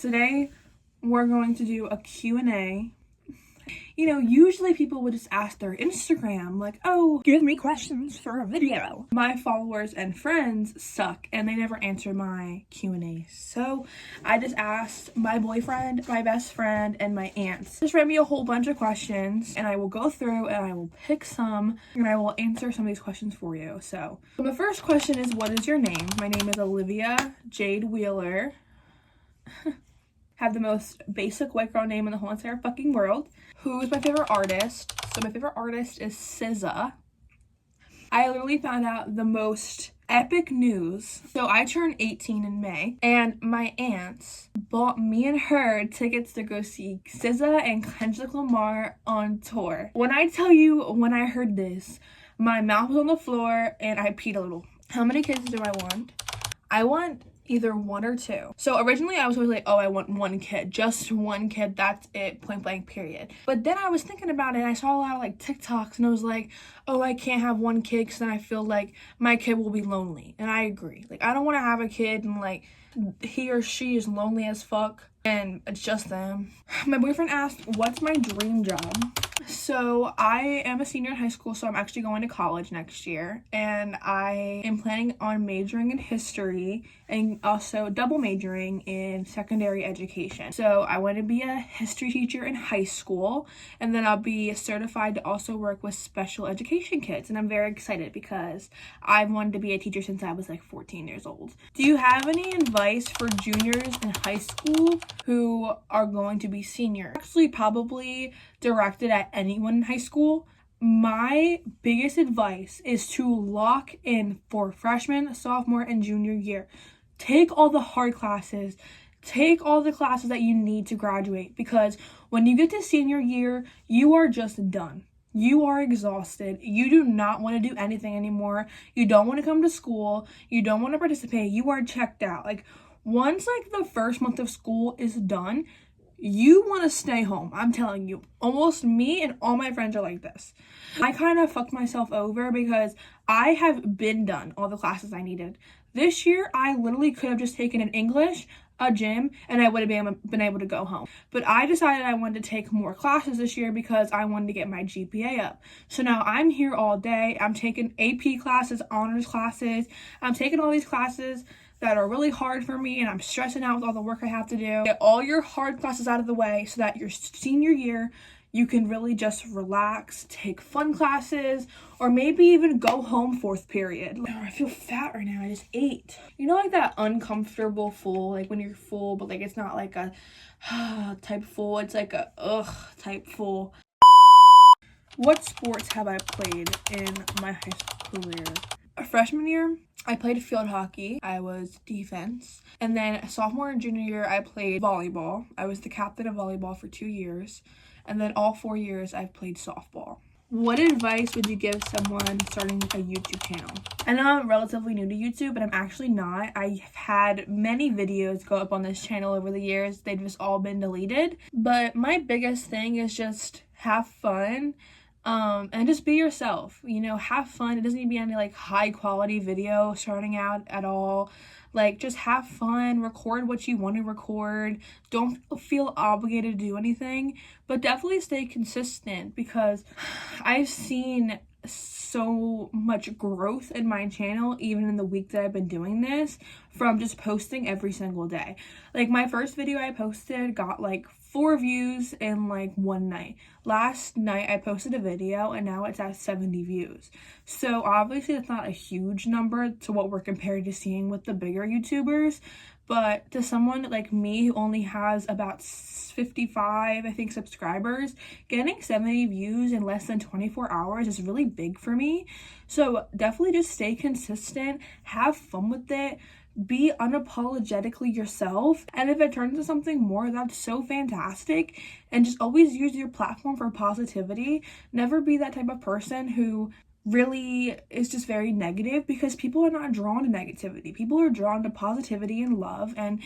Today, we're going to do a Q&A. You know, usually people would just ask their Instagram, like, oh, give me questions for a video. My followers and friends suck, and they never answer my Q&A. So I just asked my boyfriend, my best friend, and my aunts. Just write me a whole bunch of questions, and I will go through and I will pick some, and I will answer some of these questions for you. So the first question is, what is your name? My name is Olivia Jade Wheeler. Have the most basic white girl name in the whole entire fucking world. Who is my favorite artist? So my favorite artist is SZA. I literally found out the most epic news. So I turned 18 in May, and my aunts bought me and her tickets to go see SZA and Kendrick Lamar on tour. When I tell you, when I heard this, my mouth was on the floor and I peed a little. How many kids do I want? I want either one or two. So originally I was always like, oh, I want one kid, just one kid, that's it, point blank, period. But then I was thinking about it, and I saw a lot of like TikToks, and I was like, oh, I can't have one kid because then I feel like my kid will be lonely. And I agree. Like, I don't want to have a kid and like he or she is lonely as fuck and it's just them. My boyfriend asked, what's my dream job? So I am a senior in high school, so I'm actually going to college next year, and I am planning on majoring in history and also double majoring in secondary education. So I want to be a history teacher in high school, and then I'll be certified to also work with special education kids, and I'm very excited because I've wanted to be a teacher since I was like 14 years old. Do you have any advice for juniors in high school who are going to be senior? Actually, probably directed at anyone in high school. My biggest advice is to lock in for freshman, sophomore, and junior year. Take all the hard classes. Take all the classes that you need to graduate, because when you get to senior year, you are just done. You are exhausted. You do not want to do anything anymore. You don't want to come to school. You don't want to participate. You are checked out. Like, once like the first month of school is done, you want to stay home. I'm telling you, almost me and all my friends are like this. I kind of fucked myself over because I have been done all the classes I needed. This year, I literally could have just taken an English, a gym, and I would have been able to go home. But I decided I wanted to take more classes this year because I wanted to get my GPA up. So now I'm here all day. I'm taking AP classes, honors classes. I'm taking all these classes that are really hard for me, and I'm stressing out with all the work I have to do. Get all your hard classes out of the way so that your senior year you can really just relax, take fun classes, or maybe even go home fourth period. Oh, I feel fat right now. I just ate. You know, like that uncomfortable full, like when you're full, but like it's not like a type full, it's like a type full. What sports have I played in my high school career? Freshman year, I played field hockey. I was defense. And then sophomore and junior year, I played volleyball. I was the captain of volleyball for 2 years. And then all 4 years, I've played softball. What advice would you give someone starting a YouTube channel? I know I'm relatively new to YouTube, but I'm actually not. I've had many videos go up on this channel over the years. They've just all been deleted. But my biggest thing is just have fun. And just be yourself, you know, have fun. It doesn't need to be any like high quality video starting out at all. Like, just have fun, record what you want to record. Don't feel obligated to do anything, but definitely stay consistent, because I've seen so much growth in my channel even in the week that I've been doing this, from just posting every single day. Like, my first video I posted got like 4 views in like one night. Last night I posted a video and now it's at 70 views. So obviously it's not a huge number to what we're compared to seeing with the bigger YouTubers, but to someone like me who only has about 55, I think, subscribers, getting 70 views in less than 24 hours is really big for me. So definitely just stay consistent, have fun with it, be unapologetically yourself, and if it turns into something more, that's so fantastic. And just always use your platform for positivity. Never be that type of person who really is just very negative, because people are not drawn to negativity. People are drawn to positivity and love, and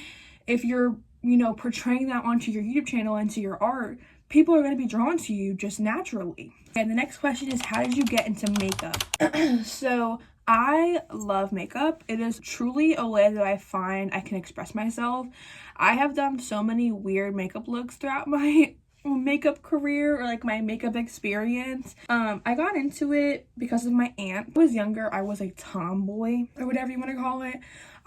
if you're, you know, portraying that onto your YouTube channel and to your art, people are going to be drawn to you just naturally. And the next question is, how did you get into makeup? So I love makeup. It is truly a way that I find I can express myself. I have done so many weird makeup looks throughout my makeup career, or like my makeup experience. I got into it because of my aunt. When I was younger, I was a tomboy, or whatever you want to call it.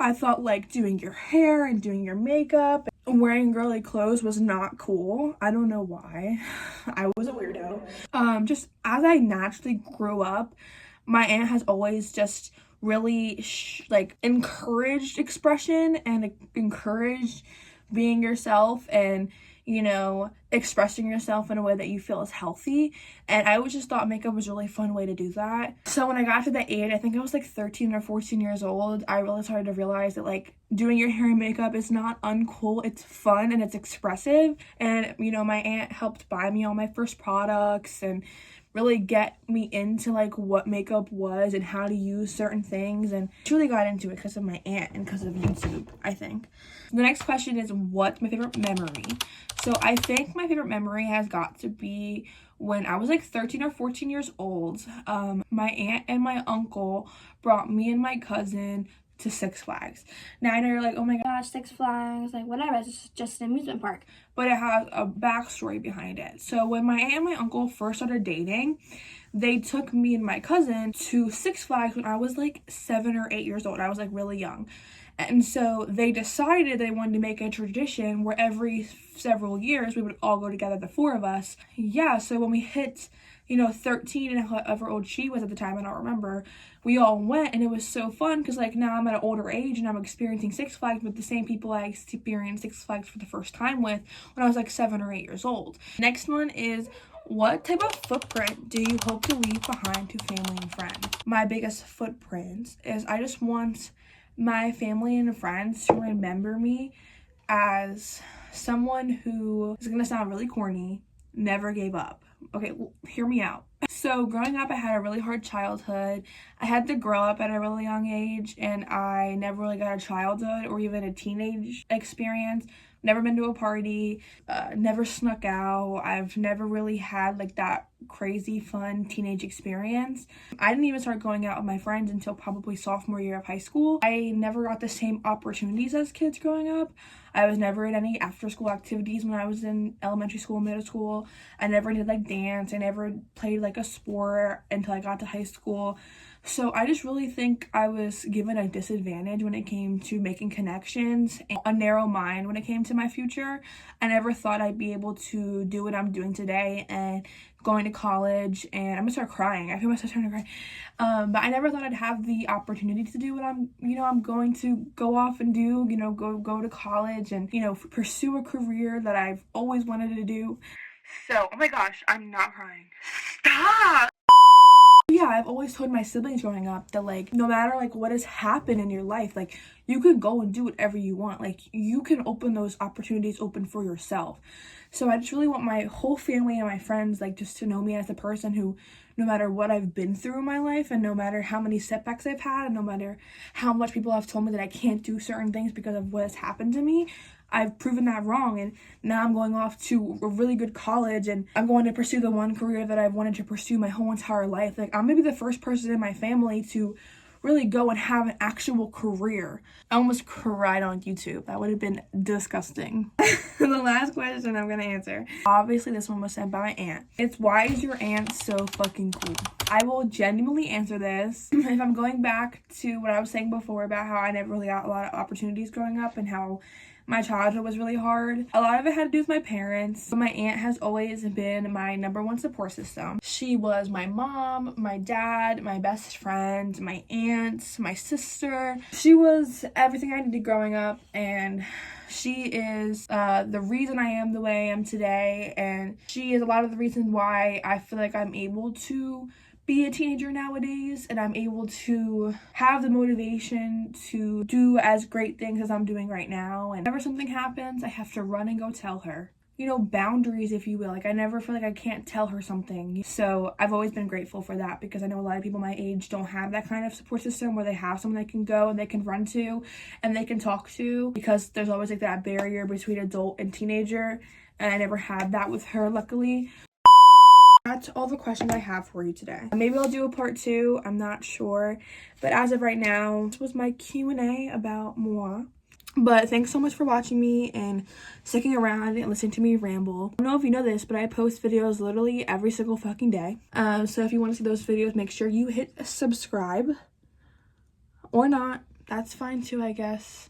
I thought like doing your hair and doing your makeup and wearing girly clothes was not cool. I don't know why. I was a weirdo. Just as I naturally grew up, my aunt has always just really like encouraged expression and encouraged being yourself, and expressing yourself in a way that you feel is healthy. And I always just thought makeup was a really fun way to do that. So when I got to the age, I think I was like 13 or 14 years old, I really started to realize that like doing your hair and makeup is not uncool. It's fun and it's expressive. And my aunt helped buy me all my first products and really get me into like what makeup was and how to use certain things, and truly got into it because of my aunt and because of YouTube, I think. The next question is, what's my favorite memory? So I think my favorite memory has got to be when I was like 13 or 14 years old. My aunt and my uncle brought me and my cousin to Six Flags. Now I know you're like, oh my gosh, Six Flags, like whatever, it's just an amusement park. But it has a backstory behind it. So when my aunt and my uncle first started dating, they took me and my cousin to Six Flags when I was like 7 or 8 years old. I was like really young. And so they decided they wanted to make a tradition where every several years we would all go together, the four of us. Yeah, so when we hit 13 and however old she was at the time, I don't remember, we all went, and it was so fun because like now I'm at an older age and I'm experiencing Six Flags with the same people I experienced Six Flags for the first time with when I was like 7 or 8 years old. Next one is, what type of footprint do you hope to leave behind to family and friends? My biggest footprint is I just want my family and friends to remember me as someone who is gonna sound really corny, never gave up. Okay, well, hear me out. So growing up, I had a really hard childhood. I had to grow up at a really young age, and I never really got a childhood or even a teenage experience. Never been to a party, never snuck out. I've never really had like that crazy fun teenage experience. I didn't even start going out with my friends until probably sophomore year of high school. I never got the same opportunities as kids growing up. I was never in any after school activities when I was in elementary school, middle school. I never did like dance. I never played like a sport until I got to high school. So I just really think I was given a disadvantage when it came to making connections, and a narrow mind when it came to my future. I never thought I'd be able to do what I'm doing today and going to college, and I'm gonna start crying. I feel myself starting to cry. But I never thought I'd have the opportunity to do what I'm going to go off and do, go to college and, pursue a career that I've always wanted to do. So, oh my gosh, I'm not crying. Stop! Yeah, I've always told my siblings growing up that like no matter like what has happened in your life, like you can go and do whatever you want. Like you can open those opportunities open for yourself. So I just really want my whole family and my friends like just to know me as a person who, no matter what I've been through in my life, and no matter how many setbacks I've had, and no matter how much people have told me that I can't do certain things because of what has happened to me, I've proven that wrong, and now I'm going off to a really good college, and I'm going to pursue the one career that I've wanted to pursue my whole entire life. Like, I'm gonna be the first person in my family to really go and have an actual career. I almost cried on YouTube. That would have been disgusting. The last question I'm gonna answer. Obviously, this one was sent by my aunt. It's, why is your aunt so fucking cool? I will genuinely answer this. If I'm going back to what I was saying before about how I never really got a lot of opportunities growing up and how my childhood was really hard, a lot of it had to do with my parents, but my aunt has always been my number one support system. She was my mom, my dad, my best friend, my aunt, my sister. She was everything I needed growing up, and she is the reason I am the way I am today, and she is a lot of the reason why I feel like I'm able to be a teenager nowadays, and I'm able to have the motivation to do as great things as I'm doing right now. And whenever something happens, I have to run and go tell her. Boundaries, if you will. Like, I never feel like I can't tell her something. So I've always been grateful for that, because I know a lot of people my age don't have that kind of support system where they have someone they can go and they can run to and they can talk to, because there's always like that barrier between adult and teenager, and I never had that with her, luckily. That's all the questions I have for you today. Maybe I'll do a part 2, I'm not sure. But as of right now, this was my Q&A about moi. But thanks so much for watching me and sticking around and listening to me ramble. I don't know if you know this, but I post videos literally every single fucking day. So if you want to see those videos, make sure you hit subscribe. Or not. That's fine too, I guess.